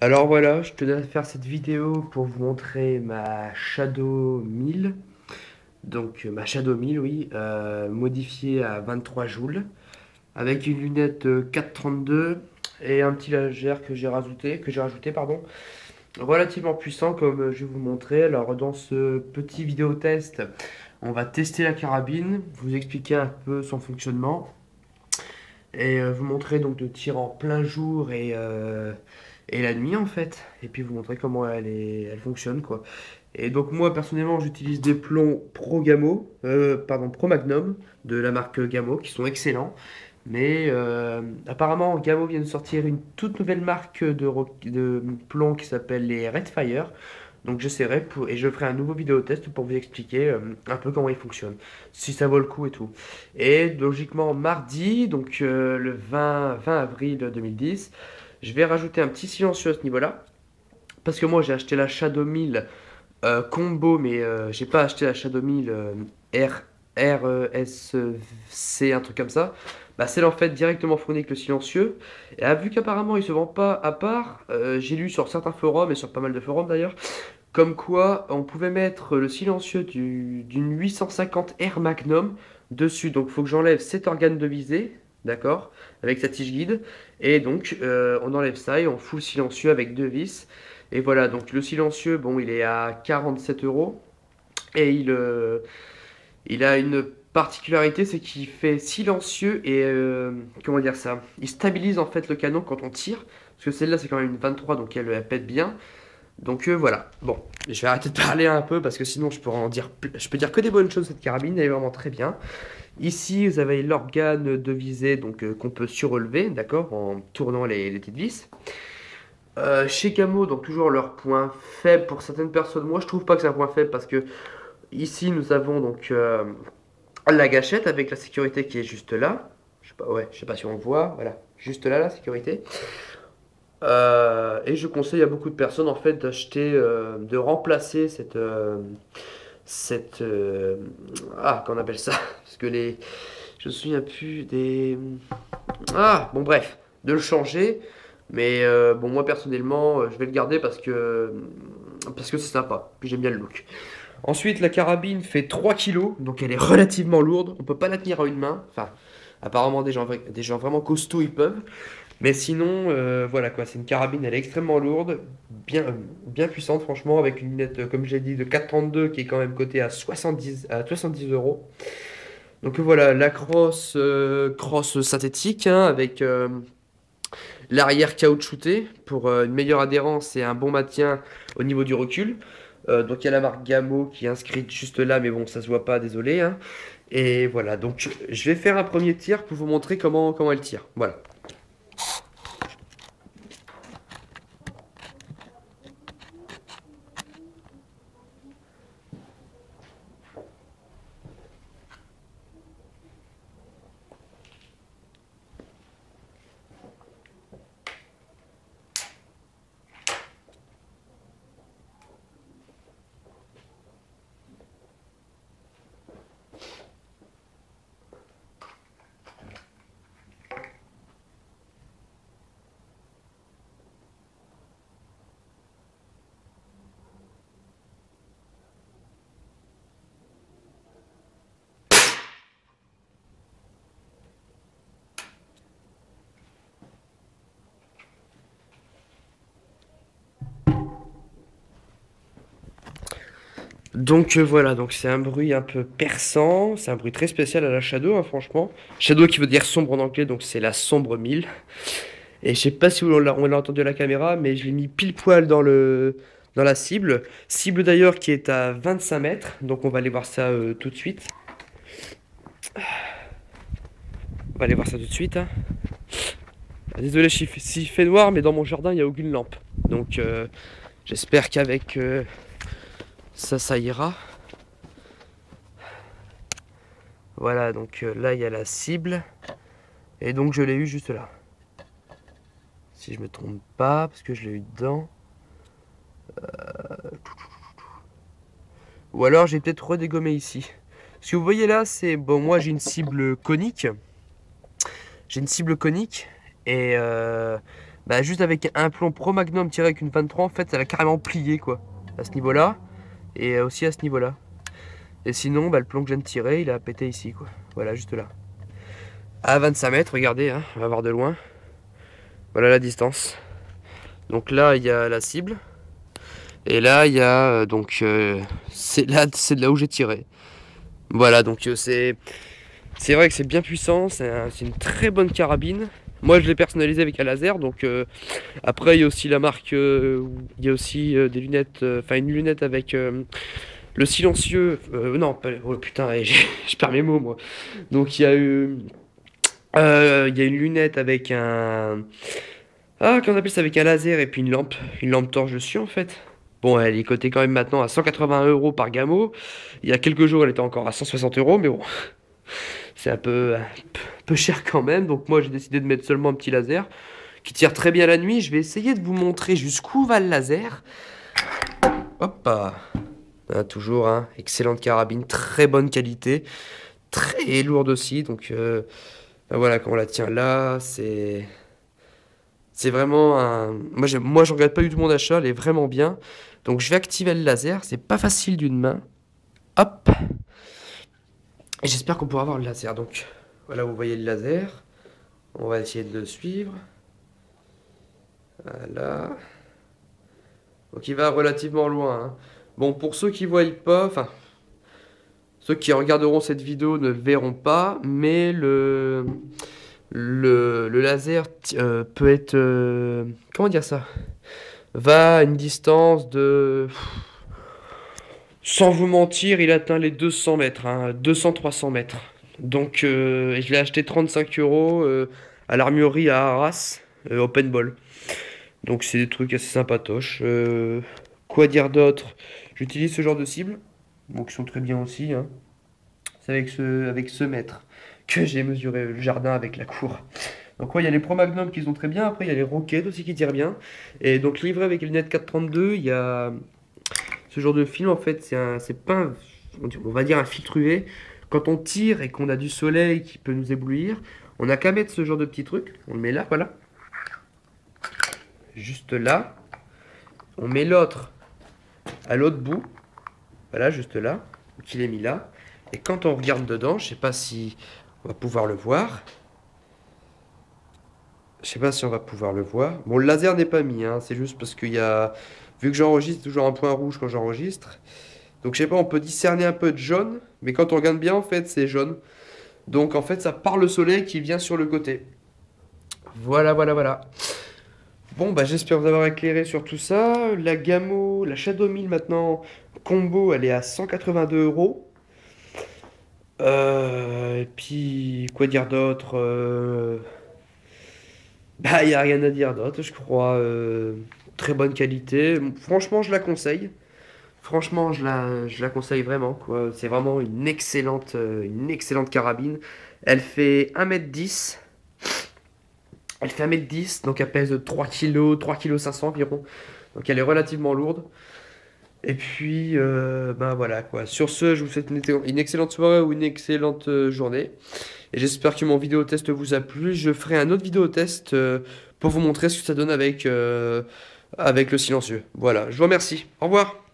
Alors voilà, je tenais à faire cette vidéo pour vous montrer ma Shadow 1000. Donc ma Shadow 1000, oui, modifiée à 23 joules, avec une lunette 432 et un petit lagère que j'ai rajouté, pardon, relativement puissant comme je vais vous montrer. Alors dans ce petit vidéo test, on va tester la carabine, vous expliquer un peu son fonctionnement et vous montrer donc de tir en plein jour et la nuit en fait. Et puis vous montrer comment elle fonctionne quoi. Et donc moi personnellement j'utilise des plombs Pro Magnum de la marque Gamo qui sont excellents. Mais apparemment Gamo vient de sortir une toute nouvelle marque de plombs qui s'appelle les Redfire. Donc j'essaierai et je ferai un nouveau vidéo test pour vous expliquer un peu comment il fonctionne, si ça vaut le coup et tout. Et logiquement mardi, donc le 20 avril 2010, je vais rajouter un petit silencieux à ce niveau-là. Parce que moi j'ai acheté la Shadow 1000 combo, mais j'ai pas acheté la Shadow 1000 RSC, un truc comme ça. Bah, celle en fait directement fournie avec le silencieux. Et vu qu'apparemment il se vend pas à part, j'ai lu sur certains forums et sur pas mal de forums d'ailleurs, comme quoi on pouvait mettre le silencieux d'une 850 R Magnum dessus. Donc il faut que j'enlève cet organe de visée, d'accord, avec sa tige guide. Et donc on enlève ça et on fout le silencieux avec deux vis. Et voilà, donc le silencieux, bon, il est à 47 euros. Et il a une particularité, c'est qu'il fait silencieux et comment dire ça? Il stabilise en fait le canon quand on tire. Parce que celle-là, c'est quand même une 23, donc elle pète bien. Donc voilà. Bon, je vais arrêter de parler un peu parce que sinon je peux dire que des bonnes choses. Cette carabine, elle est vraiment très bien. Ici, vous avez l'organe de visée donc qu'on peut surélever, d'accord, en tournant les petites vis. Chez Camo, donc toujours leur point faible pour certaines personnes. Moi, je trouve pas que c'est un point faible parce que ici nous avons donc la gâchette avec la sécurité qui est juste là. Je sais pas, ouais, je sais pas si on le voit. Voilà, juste là la sécurité. Et je conseille à beaucoup de personnes en fait d'acheter, de remplacer cette qu'on appelle ça parce que je me souviens plus des bon bref, de le changer. Mais bon, moi personnellement, je vais le garder parce que c'est sympa. Puis j'aime bien le look. Ensuite, la carabine fait 3 kilos, donc elle est relativement lourde. On peut pas la tenir à une main. Enfin, apparemment, des gens vraiment costauds, ils peuvent. Mais sinon, voilà quoi, c'est une carabine, elle est extrêmement lourde, bien puissante, franchement, avec une lunette, comme j'ai dit, de 4,32 qui est quand même cotée à 70 euros. Donc voilà, la crosse synthétique, hein, avec l'arrière caoutchouté pour une meilleure adhérence et un bon maintien au niveau du recul. Donc il y a la marque Gamo qui est inscrite juste là, mais bon, ça se voit pas, désolé, hein. Et voilà, donc je vais faire un premier tir pour vous montrer comment elle tire. Voilà. Donc voilà, donc c'est un bruit un peu perçant, c'est un bruit très spécial à la Shadow, hein, franchement. Shadow qui veut dire sombre en anglais, donc c'est la sombre 1000. Et je sais pas si on l'a entendu à la caméra, mais je l'ai mis pile poil dans la cible. Cible d'ailleurs qui est à 25 mètres, donc on va aller voir ça tout de suite. On va aller voir ça tout de suite, hein. Désolé s'il fait noir, mais dans mon jardin il n'y a aucune lampe. Donc j'espère qu'avec ça ira. Voilà, donc là il y a la cible. Et donc je l'ai eu juste là. Si je me trompe pas, parce que je l'ai eu dedans. Ou alors j'ai peut-être redégommé ici. Ce que vous voyez là, c'est... Bon, moi j'ai une cible conique. J'ai une cible conique. Et Bah juste avec un plomb Pro Magnum tiré avec une 23, en fait, elle a carrément plié quoi. À ce niveau-là, et aussi à ce niveau-là. Et sinon, bah, le plomb que je viens de tirer, il a pété ici quoi. Voilà, juste là. À 25 mètres, regardez, hein, on va voir de loin. Voilà la distance. Donc là, il y a la cible. Et là, il y a c'est de là où j'ai tiré. Voilà, donc c'est vrai que c'est bien puissant. C'est une très bonne carabine. Moi, je l'ai personnalisé avec un laser. Donc après, il y a aussi la marque. Il y a aussi des lunettes. Enfin, une lunette avec le silencieux. Non, pas, oh putain, je perds mes mots moi. Donc il y a une lunette avec un. Ah, qu'on appelle ça avec un laser et puis une lampe torche dessus en fait. Bon, elle est cotée quand même maintenant à 180 euros par gamo. Il y a quelques jours, elle était encore à 160 euros, mais bon, c'est un peu cher quand même. Donc moi, j'ai décidé de mettre seulement un petit laser qui tire très bien la nuit. Je vais essayer de vous montrer jusqu'où va le laser. Hop, toujours, hein, excellente carabine, très bonne qualité, très lourde aussi. Donc voilà, quand on la tient là, c'est vraiment un. Moi, je regrette pas du tout mon achat, elle est vraiment bien. Donc, je vais activer le laser. C'est pas facile d'une main. Hop. Et j'espère qu'on pourra voir le laser. Donc, voilà, vous voyez le laser. On va essayer de le suivre. Voilà. Donc, il va relativement loin, hein. Bon, pour ceux qui ne voient pas, enfin, ceux qui regarderont cette vidéo ne le verront pas, mais le laser peut être. Comment dire ça? Va à une distance de. Sans vous mentir, il atteint les 200 mètres, hein, 200-300 mètres. Donc, je l'ai acheté 35 euros à l'armurerie à Arras, Open Ball. Donc, c'est des trucs assez sympatoches. Quoi dire d'autre? J'utilise ce genre de cibles, donc qui sont très bien aussi, hein. C'est avec ce mètre que j'ai mesuré le jardin avec la cour. Donc, ouais, il y a les Pro Magnum qui sont très bien. Après, il y a les Rocket aussi qui tirent bien. Et donc, livré avec les lunettes 432, il y a. Ce genre de film, en fait, c'est pas on va dire un filtre UV. Quand on tire et qu'on a du soleil qui peut nous éblouir, on n'a qu'à mettre ce genre de petit truc. On le met là, voilà. Juste là. On met l'autre à l'autre bout. Voilà, juste là. Donc il est mis là. Et quand on regarde dedans, je sais pas si on va pouvoir le voir. Je sais pas si on va pouvoir le voir. Bon, le laser n'est pas mis, hein. C'est juste parce qu'il y a. Vu que j'enregistre toujours un point rouge quand j'enregistre. Donc je sais pas, on peut discerner un peu de jaune, mais quand on regarde bien, en fait, c'est jaune. Donc en fait, ça part le soleil qui vient sur le côté. Voilà, voilà, voilà. Bon, bah j'espère vous avoir éclairé sur tout ça. La Gamo, la Shadow 1000 maintenant, combo, elle est à 182 euros. Et puis, quoi dire d'autre? Bah, il n'y a rien à dire d'autre, je crois. Très bonne qualité. Franchement, je la conseille. Franchement, je la conseille vraiment, quoi. C'est vraiment une excellente carabine. Elle fait 1m10. Elle fait 1m10, donc elle pèse 3 kg, 3,5 kg environ. Donc elle est relativement lourde. Et puis, ben voilà, quoi. Sur ce, je vous souhaite une excellente soirée ou une excellente journée. Et j'espère que mon vidéo test vous a plu. Je ferai un autre vidéo test pour vous montrer ce que ça donne avec le silencieux. Voilà, je vous remercie. Au revoir.